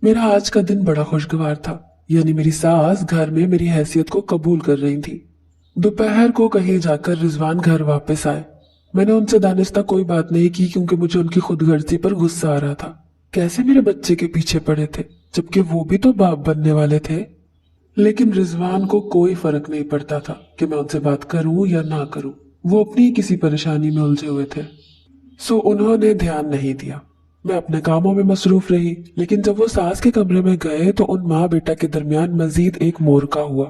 मेरा आज का दिन बड़ा खुशगवार था। यानी मेरी सास घर में मेरी हैसियत को कबूल कर रही थी। दोपहर को कहीं जाकर रिजवान घर वापस आए। मैंने उनसे दानिस्ता कोई बात नहीं की क्योंकि मुझे उनकी खुदगर्जी पर गुस्सा आ रहा था। कैसे मेरे बच्चे के पीछे पड़े थे जबकि वो भी तो बाप बनने वाले थे। लेकिन रिजवान को कोई फर्क नहीं पड़ता था कि मैं उनसे बात करूं या ना करूं। वो अपनी किसी परेशानी में उलझे हुए थे, सो उन्होंने ध्यान नहीं दिया। मैं अपने कामों में मसरूफ रही, लेकिन जब वो सास के कमरे में गए तो उन माँ बेटा के दरमियान मजीद एक मोर्का हुआ।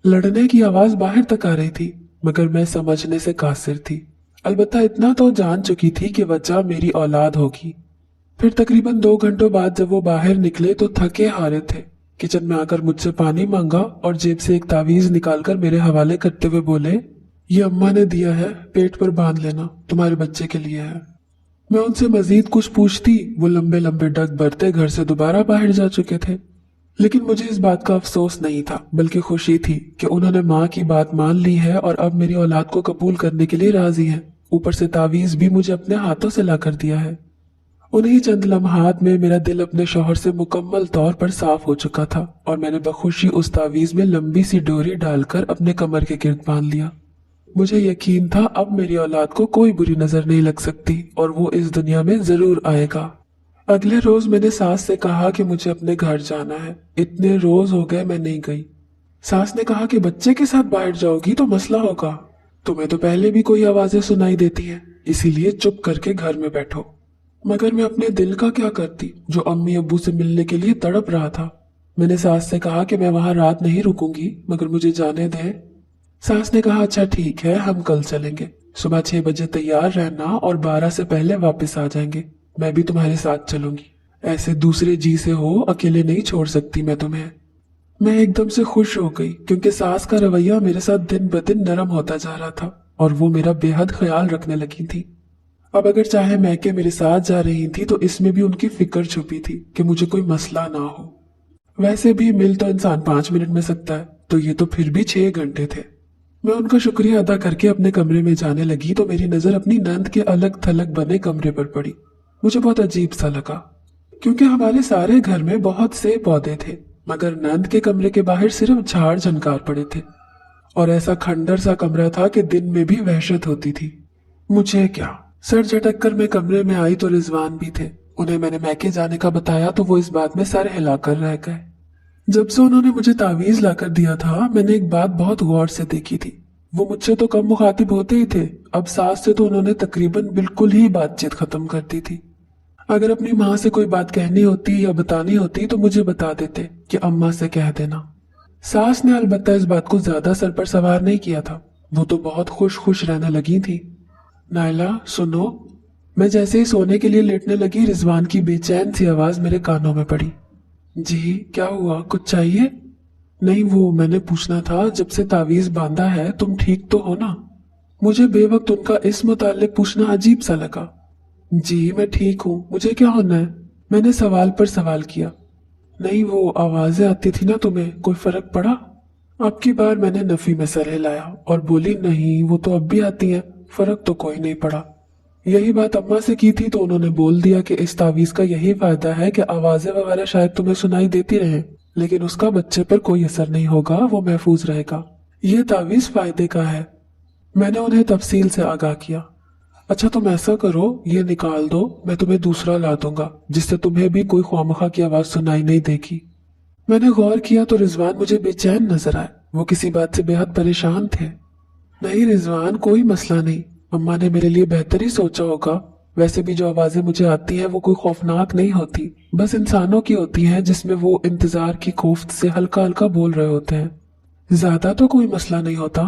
लड़ने की आवाज बाहर तक आ रही थी, मगर मैं समझने से कासिर थी। अलबत्ता इतना तो जान चुकी थी कि वजह मेरी औलाद होगी। फिर तकरीबन 2 घंटों बाद जब वो बाहर निकले तो थके हारे थे। किचन में आकर मुझसे पानी मांगा और जेब से एक तावीज निकालकर मेरे हवाले करते हुए बोले, ये अम्मा ने दिया है, पेट पर बांध लेना, तुम्हारे बच्चे के लिए है। मैं उनसे मजीद कुछ पूछती, वो लंबे लंबे डग भरते घर से दोबारा बाहर जा चुके थे। लेकिन मुझे इस बात का अफसोस नहीं था, बल्कि खुशी थी कि उन्होंने माँ की बात मान ली है और अब मेरी औलाद को कबूल करने के लिए राजी है। ऊपर से तावीज भी मुझे अपने हाथों से ला कर दिया है। उन्हीं चंद लम्हात में मेरा दिल अपने शौहर से मुकम्मल तौर पर साफ हो चुका था और मैंने बखुशी उस तावीज में लंबी सी डोरी डालकर अपने कमर के गिर्द बांध लिया। मुझे यकीन था अब मेरी औलाद को कोई बुरी नजर नहीं लग सकती और वो इस दुनिया में जरूर आएगा। अगले रोज मैंने सास से कहा कि मुझे अपने घर जाना है। इतने रोज हो गए मैं नहीं गई। सास ने कहा कि बच्चे के साथ बाहर जाओगी तो मसला होगा। तुम्हें तो पहले भी कोई आवाजें सुनाई देती हैं, इसीलिए चुप करके घर में बैठो। मगर मैं अपने दिल का क्या करती जो अम्मी अब्बू से मिलने के लिए तड़प रहा था। मैंने सास से कहा कि मैं वहां रात नहीं रुकूंगी, मगर मुझे जाने दें। सास ने कहा अच्छा ठीक है, हम कल चलेंगे। सुबह 6 बजे तैयार रहना और 12 से पहले वापस आ जाएंगे। मैं भी तुम्हारे साथ चलूंगी। ऐसे दूसरे जी से हो अकेले नहीं छोड़ सकती मैं तुम्हें। मैं एकदम से खुश हो गई क्योंकि सास का रवैया मेरे साथ दिन ब दिन नरम होता जा रहा था और वो मेरा बेहद ख्याल रखने लगी थी। अब अगर चाहे मैके मेरे साथ जा रही थी तो इसमें भी उनकी फिक्र छुपी थी कि मुझे कोई मसला ना हो। वैसे भी मिल तो इंसान 5 मिनट में सकता है, तो ये तो फिर भी 6 घंटे थे। मैं उनका शुक्रिया अदा करके अपने कमरे में जाने लगी तो मेरी नजर अपनी नंद के अलग थलग बने कमरे पर पड़ी। मुझे बहुत अजीब सा लगा क्योंकि हमारे सारे घर में बहुत से पौधे थे, मगर नंद के कमरे के बाहर सिर्फ झाड़ झनकार पड़े थे और ऐसा खंडर सा कमरा था कि दिन में भी वहशत होती थी। मुझे क्या, सर झटक कर मैं कमरे में आई तो रिजवान भी थे। उन्हें मैंने मैके जाने का बताया तो वो इस बात में सर हिलाकर रह गए। जब से उन्होंने मुझे तावीज लाकर दिया था मैंने एक बात बहुत गौर से देखी थी। वो मुझसे तो कम मुखातिब होते ही थे, अब सास से तो उन्होंने तकरीबन बिल्कुल ही बातचीत खत्म कर दी थी। अगर अपनी माँ से कोई बात कहनी होती या बतानी होती तो मुझे बता देते कि अम्मा से कह देना। सास ने अलबत्ता इस बात को ज्यादा सर पर सवार नहीं किया था। वो तो बहुत खुश खुश रहने लगी थी। नायला सुनो। मैं जैसे ही सोने के लिए लेटने लगी रिजवान की बेचैन सी आवाज मेरे कानों में पड़ी। जी क्या हुआ, कुछ चाहिए? नहीं, वो मैंने पूछना था जब से तावीज बांधा है तुम ठीक तो हो ना? मुझे बेवक्त उनका इस मुताल्लिक पूछना अजीब सा लगा। जी मैं ठीक हूँ, मुझे क्या होना है? मैंने सवाल पर सवाल किया। नहीं, वो आवाजें आती थी ना तुम्हें, कोई फर्क पड़ा? अब की बार मैंने नफी में सर हिलाया और बोली नहीं, वो तो अब भी आती हैं, फर्क तो कोई नहीं पड़ा। यही बात अम्मा से की थी तो उन्होंने बोल दिया कि इस तावीज का यही फायदा है कि आवाजें वगैरह शायद तुम्हें सुनाई देती रहे, लेकिन उसका बच्चे पर कोई असर नहीं होगा, वो महफूज रहेगा। ये तावीज फायदे का है। मैंने उन्हें तफसील से आगाह किया। अच्छा तुम ऐसा करो, ये निकाल दो, मैं तुम्हें दूसरा ला दूंगा जिससे तुम्हें भी कोई ख्वामखा की आवाज सुनाई नहीं देगी। मैंने गौर किया तो रिजवान मुझे बेचैन नजर आए। वो किसी बात से बेहद परेशान थे। नहीं रिजवान, कोई मसला नहीं, अम्मा ने मेरे लिए बेहतर ही सोचा होगा। वैसे भी जो आवाजें मुझे आती हैं वो कोई खौफनाक नहीं होती, बस इंसानों की होती हैं जिसमें वो इंतजार की खौफ से हल्का हल्का बोल रहे होते हैं। ज्यादा तो कोई मसला नहीं होता।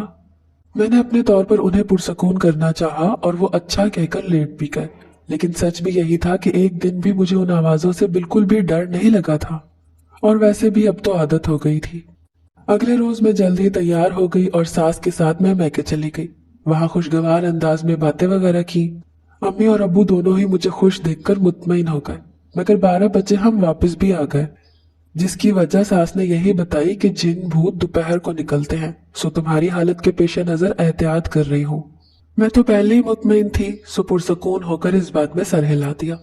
मैंने अपने तौर पर उन्हें पुरसकून करना चाहा और वो अच्छा कहकर लेट भी गए, लेकिन सच भी यही था कि एक दिन भी मुझे उन आवाजों से बिल्कुल भी डर नहीं लगा था और वैसे भी अब तो आदत हो गई थी। अगले रोज मैं जल्द ही तैयार हो गई और सास के साथ मैं मैके चली गई। वहां खुशगवार अंदाज में बातें वगैरह की। अम्मी और अब्बू दोनों ही मुझे खुश देखकर मुतमईन हो गए, मगर 12 बजे हम वापस भी आ गए, जिसकी वजह सास ने यही बताई कि जिन भूत दोपहर को निकलते हैं, सो तुम्हारी हालत के पेश नजर एहतियात कर रही हूँ। मैं तो पहले ही मुतमईन थी, सो पुरसकून होकर इस बात में सर हिला दिया।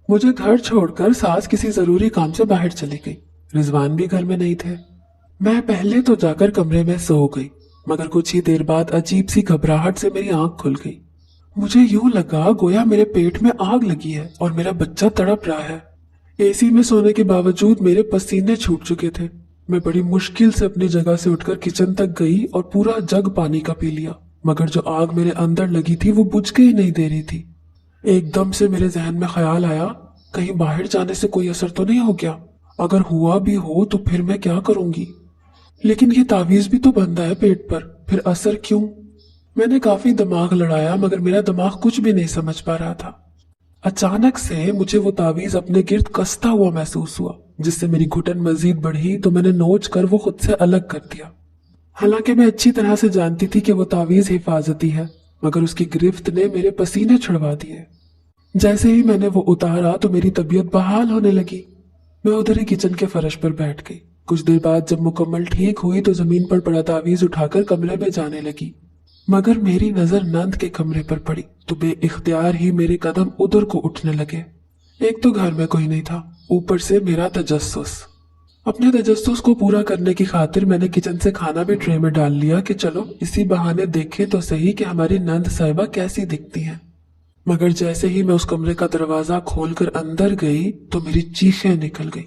मुझे घर छोड़कर सास किसी जरूरी काम से बाहर चली गई। रिजवान भी घर में नहीं थे। मैं पहले तो जाकर कमरे में सो गई, मगर कुछ ही देर बाद अजीब सी घबराहट से मेरी आंख खुल गई। मुझे यूं लगा गोया मेरे पेट में आग लगी है और मेरा बच्चा तड़प रहा है। एसी में सोने के बावजूद मेरे पसीने छूट चुके थे। मैं बड़ी मुश्किल से अपनी जगह से उठकर किचन तक गई और पूरा जग पानी का पी लिया, मगर जो आग मेरे अंदर लगी थी वो बुझ के ही नहीं दे रही थी। एकदम से मेरे जहन में ख्याल आया, कहीं बाहर जाने से कोई असर तो नहीं हो गया? अगर हुआ भी हो तो फिर मैं क्या करूंगी? लेकिन ये तावीज भी तो बंधा है पेट पर, फिर असर क्यों? मैंने काफी दिमाग लड़ाया, मगर मेरा दिमाग कुछ भी नहीं समझ पा रहा था। अचानक से मुझे वो तावीज अपने गिर्द कसता हुआ महसूस हुआ, जिससे मेरी घुटन मजीद बढ़ी तो मैंने नोच कर वो खुद से अलग कर दिया। हालांकि मैं अच्छी तरह से जानती थी कि वो तावीज हिफाजती है, मगर उसकी गिरफ्त ने मेरे पसीने छुड़वा दिए। जैसे ही मैंने वो उतारा तो मेरी तबीयत बहाल होने लगी। मैं उधर ही किचन के फर्श पर बैठ गई। कुछ देर बाद जब मुकम्मल ठीक हुई तो जमीन पर पड़ा तावीज उठाकर कमरे में जाने लगी, मगर मेरी नजर नंद के कमरे पर पड़ी तो बेइख्तियार ही मेरे कदम उधर को उठने लगे। एक तो घर में कोई नहीं था, ऊपर से मेरा तजस्सुस। अपने तजस्सुस को पूरा करने की खातिर मैंने किचन से खाना भी ट्रे में डाल लिया कि चलो इसी बहाने देखें तो सही कि हमारी नंद साहिबा कैसी दिखती हैं। मगर जैसे ही मैं उस कमरे का दरवाजा खोलकर अंदर गई तो मेरी चीखें निकल गई।